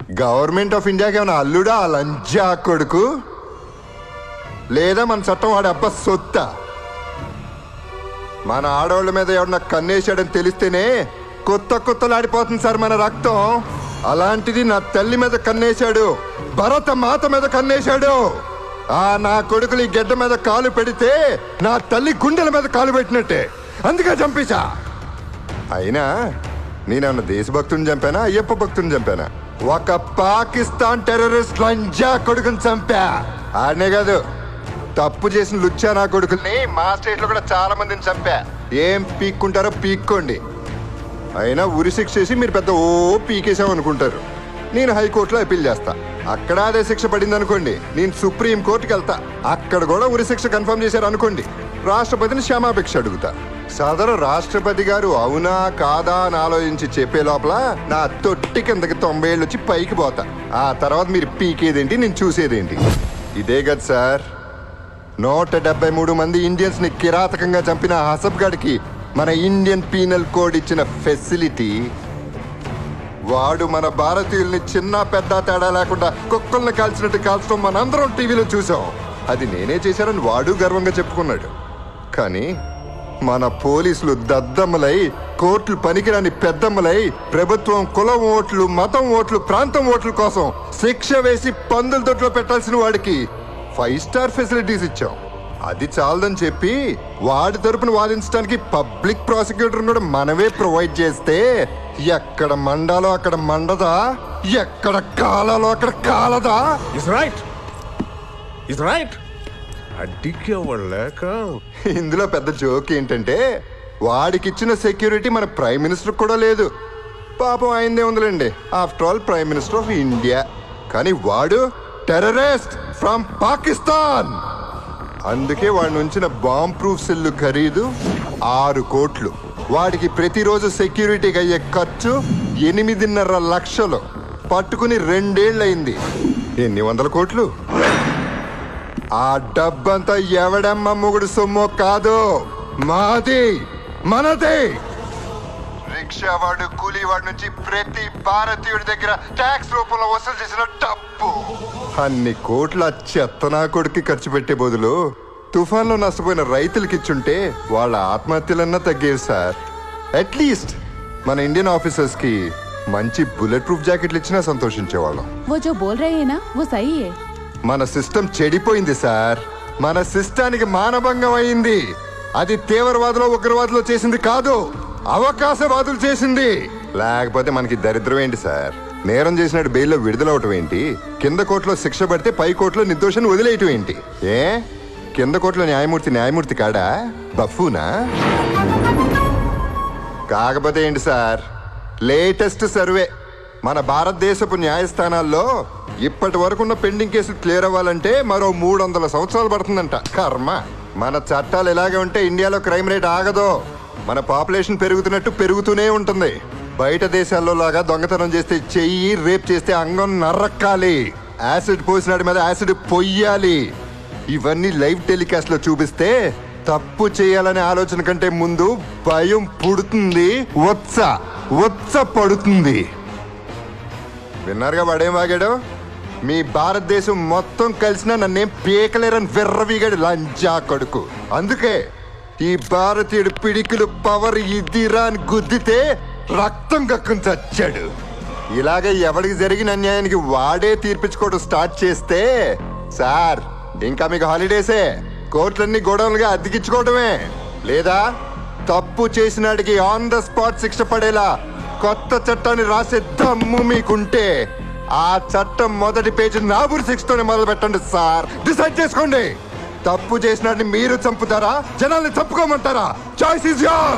Government of ఇండియాకి ఏమైనా అల్లుడా ఆ లంజా కొడుకు, లేదా మన చట్టం వాడి అబ్బా సొత్త? మన ఆడవాళ్ళ మీద ఎవరన్నా కన్నేశాడని తెలిస్తేనే కొత్తలాడిపోతుంది సార్ మన రక్తం. అలాంటిది నా తల్లి మీద కన్నేశాడు, భరత మాత మీద కన్నేశాడు. నా కొడుకులు ఈ గడ్డ మీద కాలు పెడితే నా తల్లి గుండెల మీద కాలు పెట్టినట్టే, అందుకే చంపేశా. అయినా నేనేమన్నా దేశభక్తుని చంపానా, అయ్యప్ప భక్తుని చంపానా? ఒక పాకిస్తాన్ టెర్రరిస్ట్ లంజా కొడుకుని చంపా. ఆడనే కాదు, తప్పు చేసిన లుచ్చా నా కొడుకుల్ని మా స్టేట్ లో కూడా చాలా మందిని చంపా. ఏం పీక్కుంటారో పీక్కోండి. అయినా ఉరి శిక్ష చేసి మీరు పెద్ద పీకేసామనుకుంటారు. నేను హైకోర్టులో అప్పీల్ చేస్తా. అక్కడ అదే శిక్ష పడింది అనుకోండి, నేను సుప్రీం కోర్టుకి వెళ్తా. అక్కడ కూడా ఉరి శిక్ష కన్ఫర్మ్ చేశారు అనుకోండి, రాష్ట్రపతిని క్షమాభిక్ష అడుగుతా. సదరు రాష్ట్రపతి గారు అవునా కాదా అని ఆలోచించి చెప్పే లోపల నా తొట్టి కిందకి 90 ఏళ్ళు వచ్చి పైకి పోతా. ఆ తర్వాత మీరు పీకేదేంటి, నేను చూసేదేంటి? ఇదే కదా సార్ 173 మంది ఇండియన్స్ ని కిరాతకంగా చంపిన హసబ్ గడికి మన ఇండియన్ పీనల్ కోడ్ ఇచ్చిన ఫెసిలిటీ. వాడు మన భారతీయుల్ని చిన్న పెద్ద తేడా లేకుండా కుక్కల్ని కాల్చినట్టు కాల్చడం మనందరం టీవీలో చూసాం. అది నేనే చేశానని వాడు గర్వంగా చెప్పుకున్నాడు. కానీ మన పోలీసులు దద్దమ్మలై, కోర్టులు పనికిరాని పెద్దమ్మలై, ప్రభుత్వం కులం ఓట్లు, మతం ఓట్లు, ప్రాంతం ఓట్ల కోసం శిక్ష వేసి పందుల దొడ్లో పెట్టాల్సిన వాడికి 5 స్టార్ ఫెసిలిటీస్ ఇచ్చాం. అది చాలదని చెప్పి వాడి తరపున వాదించడానికి పబ్లిక్ ప్రాసిక్యూటర్ కూడా మనమే ప్రొవైడ్ చేస్తే ఎక్కడ మండాలో అక్కడ మండదా, ఎక్కడ కాలాలో అక్కడ కాలదా? ఇందులో పెద్ద జోక్ ఏంటంటే వాడికిచ్చిన సెక్యూరిటీ మన ప్రైమ్ మినిస్టర్ కూడా లేదు. పాపం అయిందే ఉందిలేండి, after all prime minister of India. కానీ వాడు టెర్రరిస్ట్ ఫ్రమ్ పాకిస్తాన్. అందుకే వాడిని ఉంచిన బాంబ్ ప్రూఫ్ సెల్లు ఖరీదు 6 కోట్లు. వాడికి ప్రతిరోజు సెక్యూరిటీకి అయ్యే ఖర్చు 8.5 లక్షలు. పట్టుకుని 2 ఏళ్ళయింది. ఎన్ని వందల కోట్లు? ఆ డబ్బంతా ఎవడమ్మ మొగుడు సొమ్మో కాదు, మాది, మనది. రిక్షావాడు, కూలీవాడి నుంచి ప్రతి భారతీయుడి దగ్గర ట్యాక్స్ రూపంలో వసూలు చేసిన డబ్బు. అన్ని కోట్ల చెత్తనా కొడుకి ఖర్చు పెట్టే బదులు తుఫాన్లో నష్టపోయిన రైతులకి ఇచ్చుంటే వాళ్ళ ఆత్మహత్యలన్నా తగ్గేవి సార్. అట్లీస్ట్ మన ఇండియన్ ఆఫీసర్స్ కి మంచి బుల్లెట్ ప్రూఫ్ జాకెట్లు ఇచ్చినా సంతోషించేవాళ్ళం. మన సిస్టమ్ చెడిపోయింది సార్. మన సిస్టానికి మానభంగం అయింది. అది తీవ్రవాదులో ఉగ్రవాదులో చేసింది కాదు, అవకాశవాదులు చేసింది. లేకపోతే మనకి దరిద్రం ఏంటి సార్? నేరం చేసినట్టు బెయిల్లో విడుదలవటం ఏంటి? కింద కోర్టులో శిక్ష పడితే పై కోర్టులో నిర్దోషాన్ని వదిలేయటం ఏంటి? కింద కోర్టులో న్యాయమూర్తి కాడా? బఫూనా? కాకపోతే ఏంటి సార్, లేటెస్ట్ సర్వే మన భారతదేశపు న్యాయస్థానాల్లో ఇప్పటి వరకు ఉన్న పెండింగ్ కేసులు క్లియర్ అవ్వాలంటే మరో 300 సంవత్సరాలు పడుతుందంట. కర్మ. మన చట్టాలు ఎలాగే ఉంటే ఇండియాలో క్రైమ్ రేట్ ఆగదో. మన పాపులేషన్ పెరుగుతున్నట్టు పెరుగుతూనే ఉంటుంది. బయట దేశాల్లో లాగా దొంగతనం చేస్తే చెయ్యి, రేప్ చేస్తే అంగం నరక్కాలి, యాసిడ్ పోసినాడి మీద యాసిడ్ పొయ్యాలి. ఇవన్నీ లైవ్ టెలికాస్ట్ లో చూపిస్తే తప్పు చేయాలనే ఆలోచన కంటే ముందు భయం పుడుతుంది, ఉత్స పడుతుంది. విన్నారుగా వాడేం వాగాడు? మీ భారతదేశం మొత్తం కలిసినా నన్నేం పీకలేరని విర్రవీగాడు లంజా కొడుకు. అందుకే ఈ భారతీయుడు పిడికిలు పవర్ ఇదిరా అని గుద్దితే రక్తం కక్కుని చచ్చాడు. ఇలాగే ఎవడికి జరిగిన అన్యాయానికి వాడే తీర్పించుకోవడం స్టార్ట్ చేస్తే సార్ ఇంకా మీకు హాలిడేసే. కోర్టులన్నీ గోడౌన్లుగా అద్దెకించుకోవడమే. లేదా తప్పు చేసినాడికి ఆన్ ద స్పాట్ శిక్ష పడేలా కొత్త చట్టాన్ని రాసే దమ్ము మీకుంటే ఆ చట్టం మొదటి పేజీ నాబూరు శిక్షతోనే మొదలు పెట్టండి సార్. డిసైడ్ చేసుకోండి. తప్పు చేసినాడిని మీరు చంపుతారా, జనాల్ని చంపుకోమంటారా? Choice is yours.